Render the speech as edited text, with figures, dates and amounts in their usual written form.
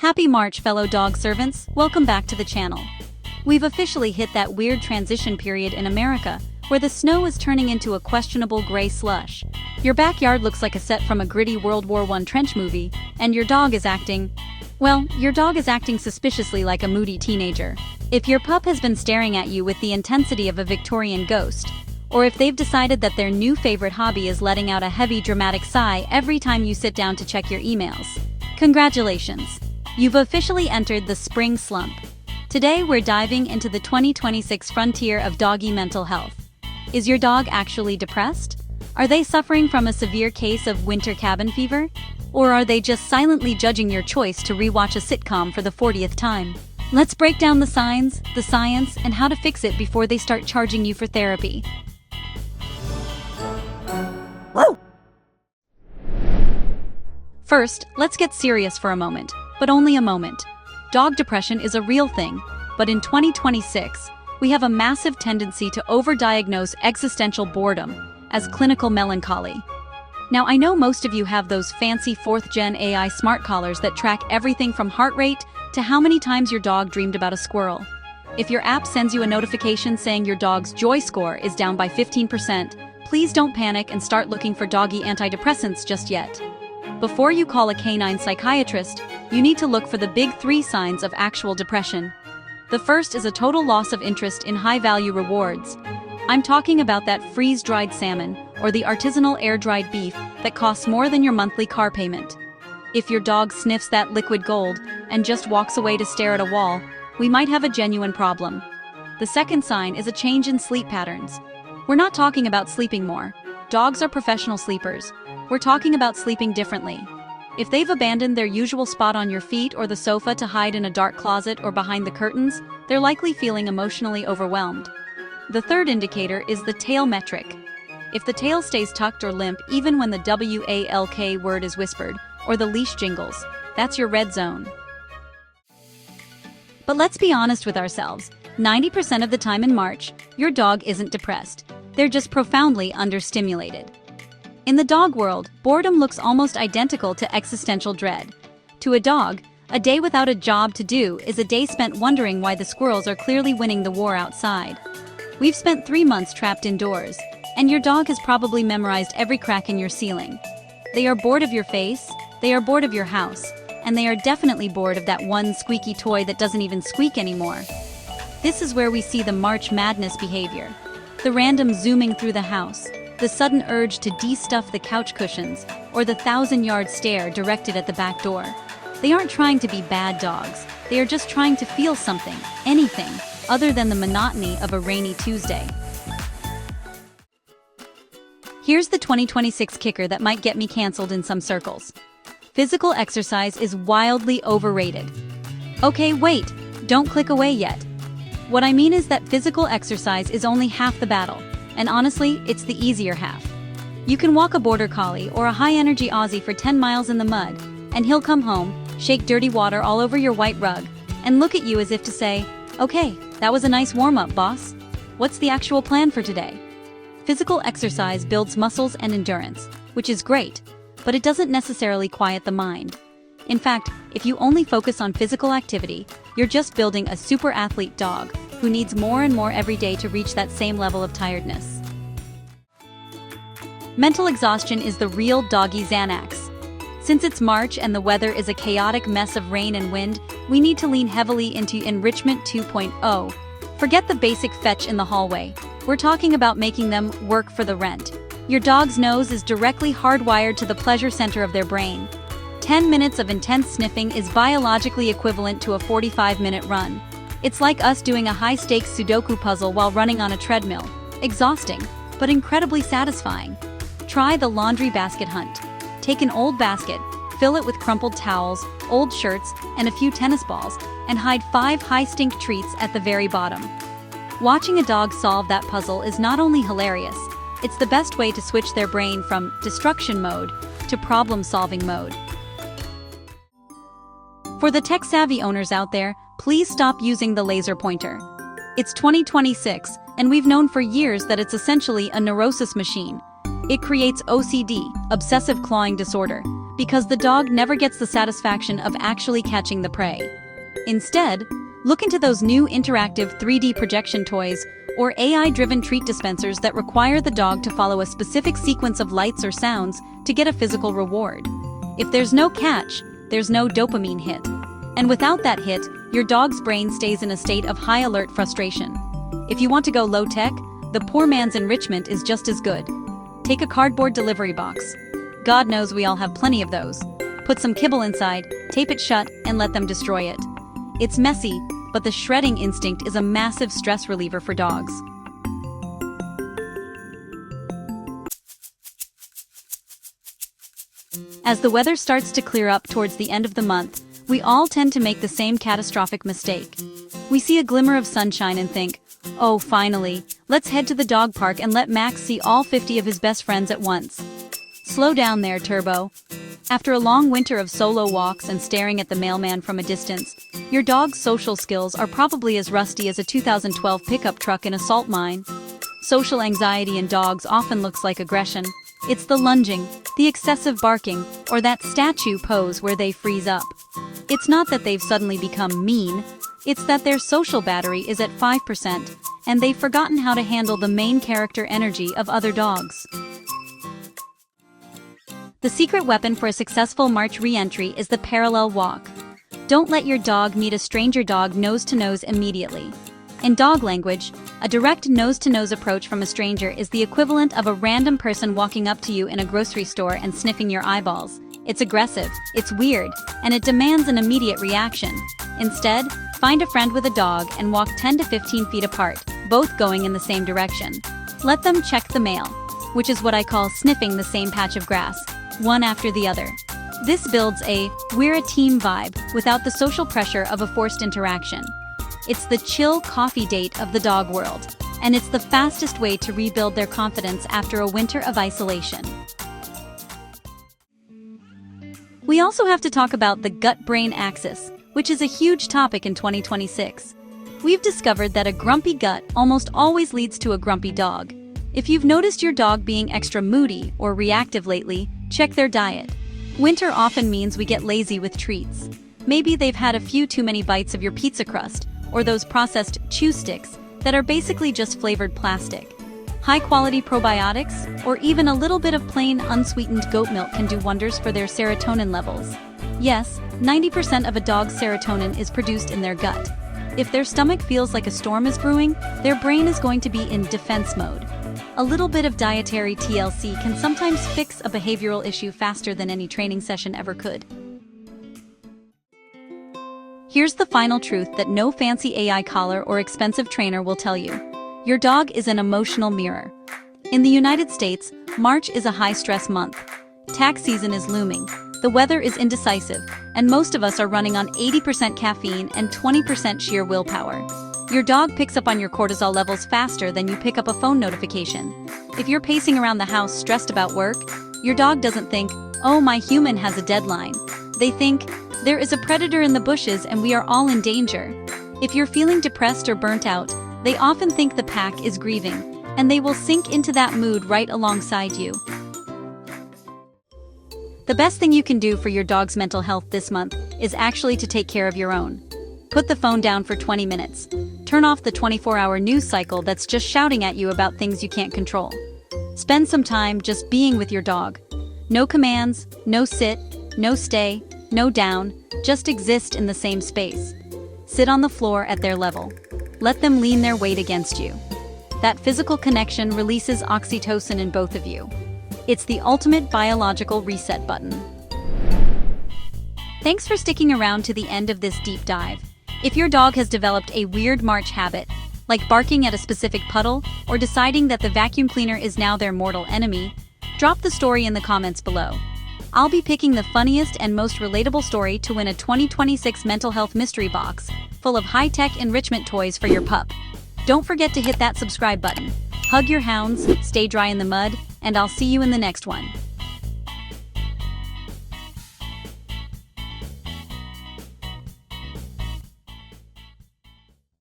Happy March, fellow dog servants, welcome back to the channel. We've officially hit that weird transition period in America, where the snow is turning into a questionable gray slush. Your backyard looks like a set from a gritty World War I trench movie, and your dog is acting suspiciously like a moody teenager. If your pup has been staring at you with the intensity of a Victorian ghost, or if they've decided that their new favorite hobby is letting out a heavy dramatic sigh every time you sit down to check your emails, congratulations! You've officially entered the spring slump. Today we're diving into the 2026 frontier of doggy mental health. Is your dog actually depressed? Are they suffering from a severe case of winter cabin fever? Or are they just silently judging your choice to rewatch a sitcom for the 40th time? Let's break down the signs, the science, and how to fix it before they start charging you for therapy. Whoa. First, let's get serious for a moment, but only a moment. Dog depression is a real thing, but in 2026, we have a massive tendency to overdiagnose existential boredom as clinical melancholy. Now, I know most of you have those fancy 4th-gen AI smart collars that track everything from heart rate to how many times your dog dreamed about a squirrel. If your app sends you a notification saying your dog's joy score is down by 15%, please don't panic and start looking for doggy antidepressants just yet. Before you call a canine psychiatrist, you need to look for the big 3 signs of actual depression. The first is a total loss of interest in high-value rewards. I'm talking about that freeze-dried salmon or the artisanal air-dried beef that costs more than your monthly car payment. If your dog sniffs that liquid gold and just walks away to stare at a wall, we might have a genuine problem. The second sign is a change in sleep patterns. We're not talking about sleeping more. Dogs are professional sleepers. We're talking about sleeping differently. If they've abandoned their usual spot on your feet or the sofa to hide in a dark closet or behind the curtains, they're likely feeling emotionally overwhelmed. The third indicator is the tail metric. If the tail stays tucked or limp even when the WALK word is whispered, or the leash jingles, that's your red zone. But let's be honest with ourselves. 90% of the time in March, your dog isn't depressed. They're just profoundly understimulated. In the dog world, boredom looks almost identical to existential dread. To a dog, a day without a job to do is a day spent wondering why the squirrels are clearly winning the war outside. We've spent 3 months trapped indoors, and your dog has probably memorized every crack in your ceiling. They are bored of your face, they are bored of your house, and they are definitely bored of that one squeaky toy that doesn't even squeak anymore. This is where we see the March Madness behavior. The random zooming through the house, the sudden urge to de-stuff the couch cushions, or the 1,000-yard stare directed at the back door. They aren't trying to be bad dogs, they are just trying to feel something, anything, other than the monotony of a rainy Tuesday. Here's the 2026 kicker that might get me canceled in some circles. Physical exercise is wildly overrated. Okay, wait, don't click away yet. What I mean is that physical exercise is only half the battle. And honestly, it's the easier half. You can walk a border collie or a high-energy Aussie for 10 miles in the mud, and he'll come home, shake dirty water all over your white rug, and look at you as if to say, "Okay, that was a nice warm-up, boss. What's the actual plan for today?" Physical exercise builds muscles and endurance, which is great, but it doesn't necessarily quiet the mind. In fact, if you only focus on physical activity, you're just building a super athlete dog who needs more and more every day to reach that same level of tiredness. Mental exhaustion is the real doggy Xanax. Since it's March and the weather is a chaotic mess of rain and wind, we need to lean heavily into Enrichment 2.0. Forget the basic fetch in the hallway. We're talking about making them work for the rent. Your dog's nose is directly hardwired to the pleasure center of their brain. 10 minutes of intense sniffing is biologically equivalent to a 45-minute run. It's like us doing a high-stakes Sudoku puzzle while running on a treadmill. Exhausting, but incredibly satisfying. Try the laundry basket hunt. Take an old basket, fill it with crumpled towels, old shirts, and a few tennis balls, and hide 5 high-stink treats at the very bottom. Watching a dog solve that puzzle is not only hilarious, it's the best way to switch their brain from destruction mode to problem-solving mode. For the tech-savvy owners out there, please stop using the laser pointer. It's 2026, and we've known for years that it's essentially a neurosis machine. It creates OCD, obsessive clawing disorder, because the dog never gets the satisfaction of actually catching the prey. Instead, look into those new interactive 3D projection toys or AI-driven treat dispensers that require the dog to follow a specific sequence of lights or sounds to get a physical reward. If there's no catch, there's no dopamine hit. And without that hit, your dog's brain stays in a state of high alert frustration. If you want to go low-tech, the poor man's Enrichment is just as good. Take a cardboard delivery box. God knows we all have plenty of those. Put some kibble inside, tape it shut, and let them destroy it. It's messy, but the shredding instinct is a massive stress reliever for dogs. As the weather starts to clear up towards the end of the month, we all tend to make the same catastrophic mistake. We see a glimmer of sunshine and think, oh, finally, let's head to the dog park and let Max see all 50 of his best friends at once. Slow down there, Turbo. After a long winter of solo walks and staring at the mailman from a distance, your dog's social skills are probably as rusty as a 2012 pickup truck in a salt mine. Social anxiety in dogs often looks like aggression. It's the lunging, the excessive barking, or that statue pose where they freeze up. It's not that they've suddenly become mean, it's that their social battery is at 5%, and they've forgotten how to handle the main character energy of other dogs. The secret weapon for a successful March re-entry is the parallel walk. Don't let your dog meet a stranger dog nose-to-nose immediately. In dog language, a direct nose-to-nose approach from a stranger is the equivalent of a random person walking up to you in a grocery store and sniffing your eyeballs. It's aggressive, it's weird, and it demands an immediate reaction. Instead, find a friend with a dog and walk 10 to 15 feet apart, both going in the same direction. Let them check the mail, which is what I call sniffing the same patch of grass, one after the other. This builds a "we're a team" vibe without the social pressure of a forced interaction. It's the chill coffee date of the dog world, and it's the fastest way to rebuild their confidence after a winter of isolation. We also have to talk about the gut-brain axis, which is a huge topic in 2026. We've discovered that a grumpy gut almost always leads to a grumpy dog. If you've noticed your dog being extra moody or reactive lately, check their diet. Winter often means we get lazy with treats. Maybe they've had a few too many bites of your pizza crust, or those processed chew sticks that are basically just flavored plastic. High-quality probiotics, or even a little bit of plain unsweetened goat milk can do wonders for their serotonin levels. Yes, 90% of a dog's serotonin is produced in their gut. If their stomach feels like a storm is brewing, their brain is going to be in defense mode. A little bit of dietary TLC can sometimes fix a behavioral issue faster than any training session ever could. Here's the final truth that no fancy AI collar or expensive trainer will tell you. Your dog is an emotional mirror. In the United States, March is a high-stress month. Tax season is looming, the weather is indecisive, and most of us are running on 80% caffeine and 20% sheer willpower. Your dog picks up on your cortisol levels faster than you pick up a phone notification. If you're pacing around the house stressed about work, your dog doesn't think, "Oh, my human has a deadline." They think, "There is a predator in the bushes and we are all in danger." If you're feeling depressed or burnt out, they often think the pack is grieving, and they will sink into that mood right alongside you. The best thing you can do for your dog's mental health this month is actually to take care of your own. Put the phone down for 20 minutes. Turn off the 24-hour news cycle that's just shouting at you about things you can't control. Spend some time just being with your dog. No commands, no sit, no stay, no down, just exist in the same space. Sit on the floor at their level. Let them lean their weight against you. That physical connection releases oxytocin in both of you. It's the ultimate biological reset button. Thanks for sticking around to the end of this deep dive. If your dog has developed a weird March habit, like barking at a specific puddle or deciding that the vacuum cleaner is now their mortal enemy, drop the story in the comments below. I'll be picking the funniest and most relatable story to win a 2026 mental health mystery box full of high-tech enrichment toys for your pup. Don't forget to hit that subscribe button. Hug your hounds, stay dry in the mud, and I'll see you in the next one.